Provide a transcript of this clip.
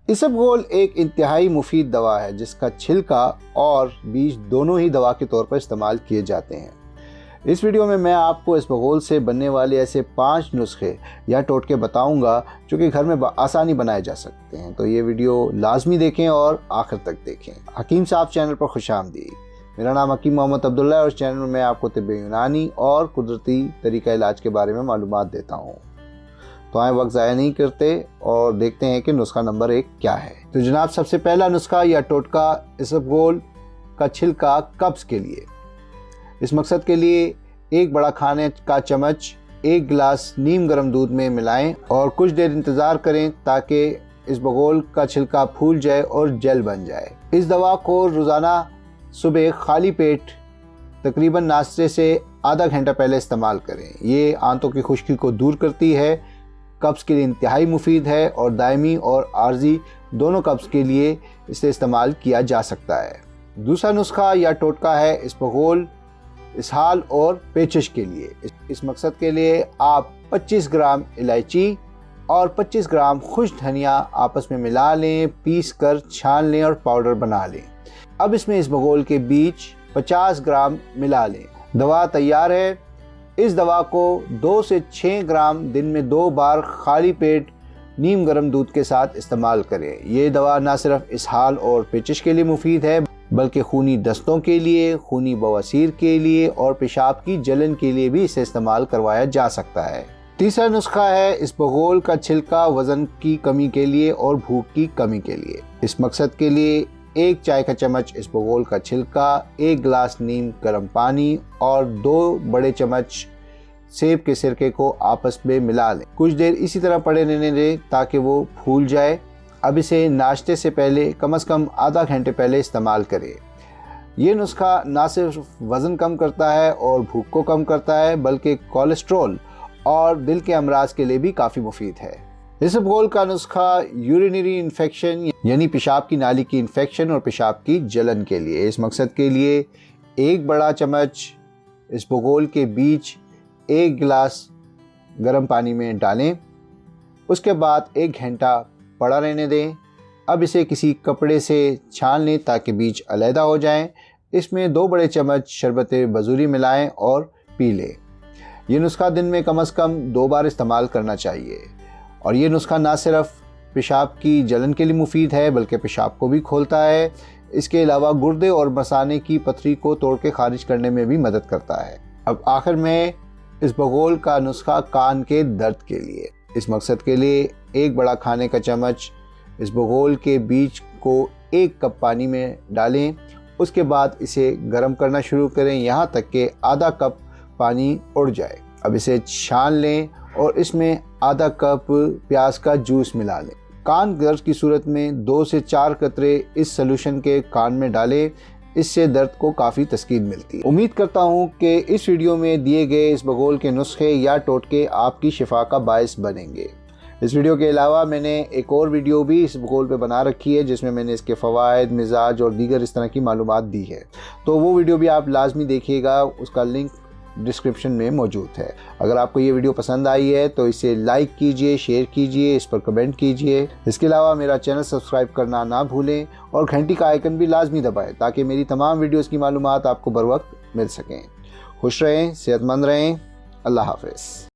इसबगोल एक इंतहाई मुफीद दवा है जिसका छिलका और बीज दोनों ही दवा के तौर पर इस्तेमाल किए जाते हैं। इस वीडियो में मैं आपको इसबगोल से बनने वाले ऐसे 5 नुस्खे या टोटके बताऊंगा जो कि घर में आसानी बनाए जा सकते हैं। तो ये वीडियो लाजमी देखें और आखिर तक देखें। हकीम साहब चैनल पर खुशामदीद। मेरा नाम हकीम मोहम्मद अब्दुल्ला है और इस चैनल में मैं आपको तिब्बे यूनानी और कुदरती तरीका इलाज के बारे में मालूमात देता हूँ। तो आए वक्त ज़ाया नहीं करते और देखते हैं कि नुस्खा नंबर 1 क्या है। तो जनाब, सबसे पहला नुस्खा या टोटका इसबगोल का छिलका कब्ज़ के लिए। इस मकसद के लिए 1 बड़ा खाने का चम्मच 1 गिलास नीम गर्म दूध में मिलाएं और कुछ देर इंतज़ार करें ताकि इसबगोल का छिलका फूल जाए और जेल बन जाए। इस दवा को रोज़ाना सुबह खाली पेट तकरीबन नाश्ते से आधा घंटा पहले इस्तेमाल करें। ये आंतों की खुश्की को दूर करती है, कब्ज़ के लिए इंतहाई मुफीद है और दायमी और आर्जी दोनों कब्ज़ के लिए इसे इस्तेमाल किया जा सकता है। दूसरा नुस्खा या टोटका है इसबगोल इसहाल और पेचिश के लिए। इस मकसद के लिए आप 25 ग्राम इलायची और 25 ग्राम खुश्क धनिया आपस में मिला लें, पीस कर छान लें और पाउडर बना लें। अब इसमें इसबगोल के बीज 50 ग्राम मिला लें। दवा तैयार है। इस दवा को 2 से 6 ग्राम दिन में 2 बार खाली पेट नीम गर्म दूध के साथ इस्तेमाल करें। ये दवा न सिर्फ इसहाल और पेचिश के लिए मुफीद है बल्कि खूनी दस्तों के लिए, खूनी बवासीर के लिए और पेशाब की जलन के लिए भी इसे इस्तेमाल करवाया जा सकता है। तीसरा नुस्खा है इसबगोल का छिलका वज़न की कमी के लिए और भूख की कमी के लिए। इस मकसद के लिए 1 चाय का चम्मच इसबगोल का छिलका, 1 गिलास नीम गर्म पानी और 2 बड़े चम्मच सेब के सिरके को आपस में मिला लें। कुछ देर इसी तरह पड़े रहने दें ताकि वो फूल जाए। अब इसे नाश्ते से पहले कम से कम आधा घंटे पहले इस्तेमाल करें। ये नुस्खा ना सिर्फ वज़न कम करता है और भूख को कम करता है बल्कि कोलेस्ट्रॉल और दिल के अमराज के लिए भी काफ़ी मुफीद है। इसबगोल का नुस्खा यूरिनरी इन्फेक्शन यानी पेशाब की नाली की इन्फेक्शन और पेशाब की जलन के लिए। इस मकसद के लिए 1 बड़ा चम्मच इसबगोल के बीज 1 गिलास गर्म पानी में डालें। उसके बाद 1 घंटा पड़ा रहने दें। अब इसे किसी कपड़े से छान लें ताकि बीज अलहदा हो जाएं। इसमें 2 बड़े चम्मच शरबत बजूरी मिलाएं और पी लें। ये नुस्खा दिन में कम से कम 2 बार इस्तेमाल करना चाहिए। और ये नुस्खा ना सिर्फ पेशाब की जलन के लिए मुफीद है बल्कि पेशाब को भी खोलता है। इसके अलावा गुर्दे और मसाने की पथरी को तोड़ के खारिज करने में भी मदद करता है। अब आखिर में इसबगोल का नुस्खा कान के दर्द के लिए। इस मकसद के लिए 1 बड़ा खाने का चम्मच इसबगोल के बीज को 1 कप पानी में डालें। उसके बाद इसे गर्म करना शुरू करें यहाँ तक कि आधा कप पानी उड़ जाए। अब इसे छान लें और इसमें आधा कप प्याज का जूस मिला लें। कान दर्द की सूरत में 2 से 4 कतरे इस सॉल्यूशन के कान में डालें। इससे दर्द को काफ़ी तस्कीन मिलती है। उम्मीद करता हूँ कि इस वीडियो में दिए गए इसबगोल के नुस्खे या टोटके आपकी शिफा का बायस बनेंगे। इस वीडियो के अलावा मैंने एक और वीडियो भी इसबगोल पे बना रखी है जिसमें मैंने इसके फ़वाइद, मिजाज और दीगर इस तरह की मालूमात दी है। तो वो वीडियो भी आप लाजमी देखिएगा, उसका लिंक डिस्क्रिप्शन में मौजूद है। अगर आपको ये वीडियो पसंद आई है तो इसे लाइक कीजिए, शेयर कीजिए, इस पर कमेंट कीजिए। इसके अलावा मेरा चैनल सब्सक्राइब करना ना भूलें और घंटी का आइकन भी लाजमी दबाएं ताकि मेरी तमाम वीडियोस की मालूमात आपको बर वक्त मिल सकें। खुश रहें, सेहतमंद रहें। अल्लाह हाफ़िज़।